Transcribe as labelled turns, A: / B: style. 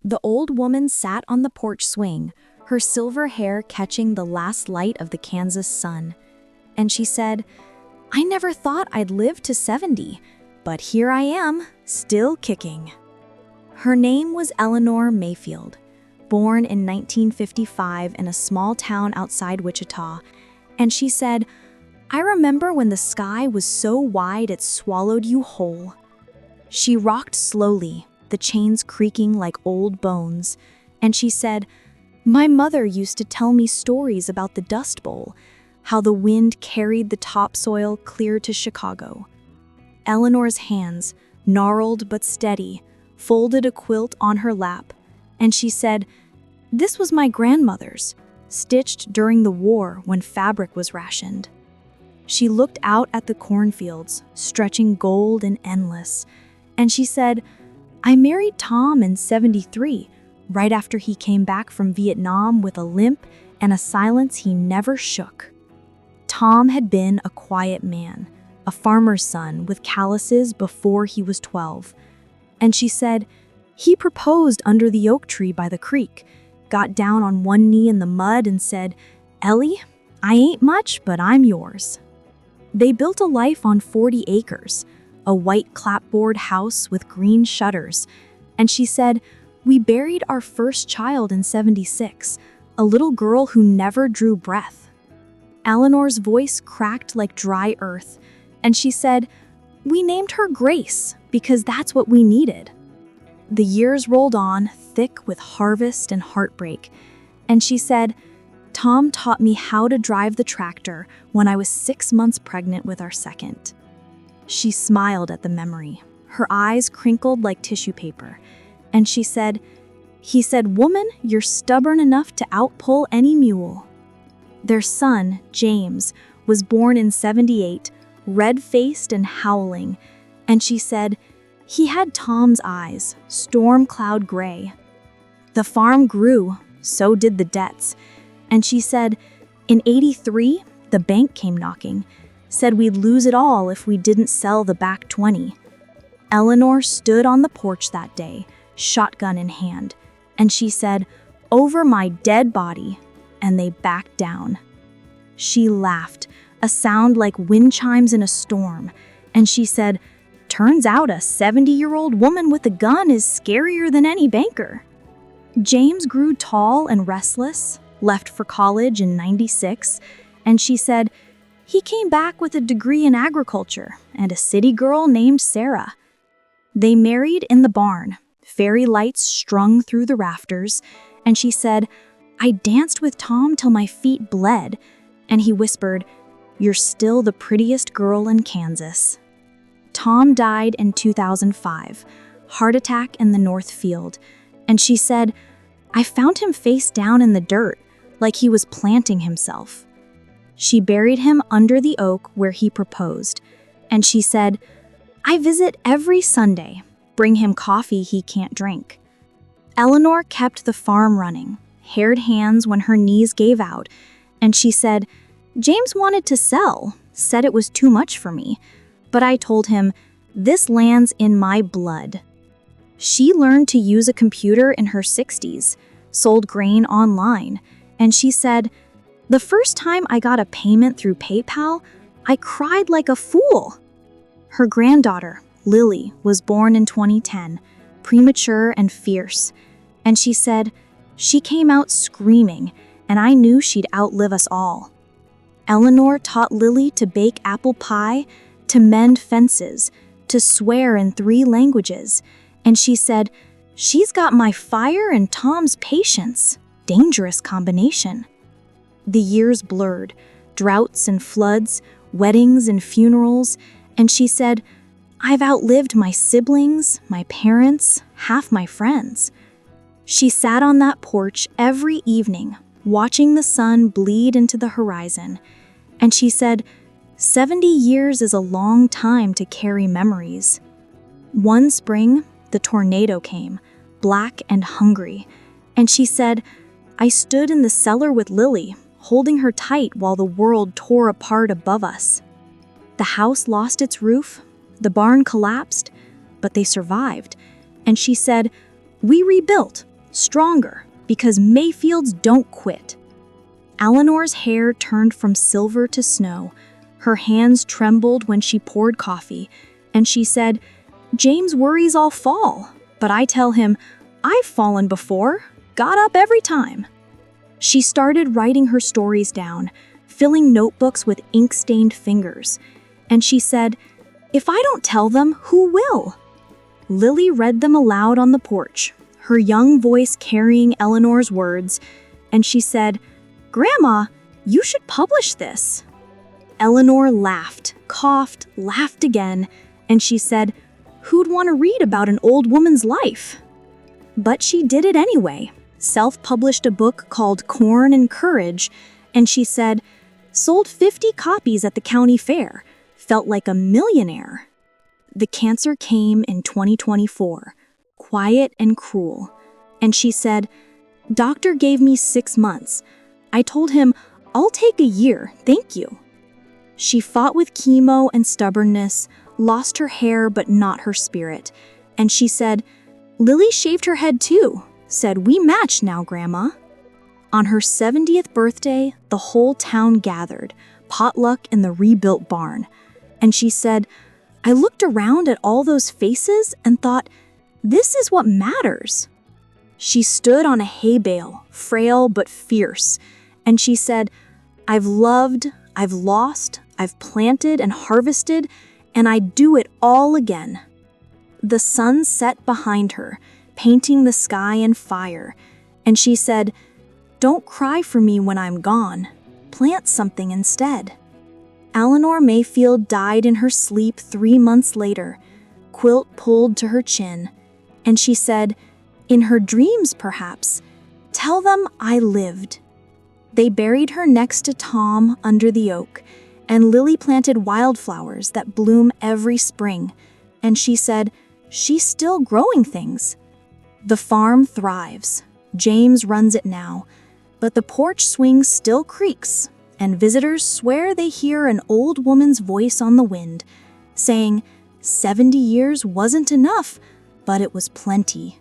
A: The old woman sat on the porch swing, her silver hair catching the last light of the Kansas sun. And she said, "I never thought I'd live to 70, but here I am, still kicking." Her name was Eleanor Mayfield, born in 1955 in a small town outside Wichita, and she said, "I remember when the sky was so wide it swallowed you whole." She rocked slowly, the chains creaking like old bones, and she said, "My mother used to tell me stories about the Dust Bowl, how the wind carried the topsoil clear to Chicago." Eleanor's hands, gnarled but steady, folded a quilt on her lap, and she said, "This was my grandmother's, stitched during the war when fabric was rationed." She looked out at the cornfields, stretching gold and endless, and she said, "I married Tom in 73, right after he came back from Vietnam with a limp and a silence he never shook." Tom had been a quiet man, a farmer's son with calluses before he was 12. And she said, "He proposed under the oak tree by the creek, got down on one knee in the mud and said, 'Ellie, I ain't much, but I'm yours.'" They built a life on 40 acres, a white clapboard house with green shutters. And she said, "We buried our first child in 76, a little girl who never drew breath." Eleanor's voice cracked like dry earth, and she said, "We named her Grace because that's what we needed." The years rolled on, thick with harvest and heartbreak, and she said, "Tom taught me how to drive the tractor when I was 6 months pregnant with our second." She smiled at the memory, her eyes crinkled like tissue paper, and she said, "He said, 'Woman, you're stubborn enough to outpull any mule.'" Their son, James, was born in 78, red-faced and howling, and she said, "He had Tom's eyes, storm cloud gray." The farm grew, so did the debts, and she said, "In 83, the bank came knocking, said we'd lose it all if we didn't sell the back 20. Eleanor stood on the porch that day, shotgun in hand, and she said, "Over my dead body," and they backed down. She laughed, a sound like wind chimes in a storm, and she said, "Turns out a 70-year-old woman with a gun is scarier than any banker." James grew tall and restless, left for college in 96, and she said, "He came back with a degree in agriculture and a city girl named Sarah." They married in the barn, fairy lights strung through the rafters, and she said, "I danced with Tom till my feet bled," and he whispered, "You're still the prettiest girl in Kansas." Tom died in 2005, heart attack in the North Field, and she said, "I found him face down in the dirt, like he was planting himself." She buried him under the oak where he proposed, and she said, "I visit every Sunday, bring him coffee he can't drink." Eleanor kept the farm running, haired hands when her knees gave out, and she said, "James wanted to sell, said it was too much for me, but I told him, 'This land's in my blood.'" She learned to use a computer in her 60s, sold grain online, and she said, "The first time I got a payment through PayPal, I cried like a fool." Her granddaughter, Lily, was born in 2010, premature and fierce, and she said, "She came out screaming, and I knew she'd outlive us all." Eleanor taught Lily to bake apple pie, to mend fences, to swear in 3 languages, and she said, "She's got my fire and Tom's patience. Dangerous combination." The years blurred, droughts and floods, weddings and funerals, and she said, "I've outlived my siblings, my parents, half my friends." She sat on that porch every evening, watching the sun bleed into the horizon, and she said, 70 years is a long time to carry memories." One spring, the tornado came, black and hungry, and she said, "I stood in the cellar with Lily, holding her tight while the world tore apart above us. The house lost its roof, the barn collapsed, but they survived." And she said, "We rebuilt, stronger, because Mayfields don't quit. Eleanor's hair turned from silver to snow. Her hands trembled when she poured coffee, and she said, "James worries I'll fall, but I tell him, I've fallen before, got up every time." She started writing her stories down, filling notebooks with ink-stained fingers, and she said, "If I don't tell them, who will?" Lily read them aloud on the porch, her young voice carrying Eleanor's words, and she said, "Grandma, you should publish this." Eleanor laughed, coughed, laughed again, and she said, "Who'd want to read about an old woman's life?" But she did it anyway, self-published a book called Corn and Courage, and she said, "Sold 50 copies at the county fair, felt like a millionaire." The cancer came in 2024, quiet and cruel, and she said, "Doctor gave me 6 months. I told him, I'll take a year, thank you." She fought with chemo and stubbornness, lost her hair but not her spirit, and she said, "Lily shaved her head too, said we match now, Grandma." On her 70th birthday, the whole town gathered, potluck in the rebuilt barn, and she said, "I looked around at all those faces and thought, this is what matters." She stood on a hay bale, frail but fierce, and she said, "I've loved, I've lost, I've planted and harvested, and I do it all again." The sun set behind her, painting the sky in fire, and she said, "Don't cry for me when I'm gone. Plant something instead." Eleanor Mayfield died in her sleep 3 months later, quilt pulled to her chin, and she said, in her dreams perhaps, "Tell them I lived." They buried her next to Tom under the oak, and Lily planted wildflowers that bloom every spring, and she said, "She's still growing things." The farm thrives. James runs it now, but the porch swing still creaks, and visitors swear they hear an old woman's voice on the wind, saying, 70 years wasn't enough, but it was plenty.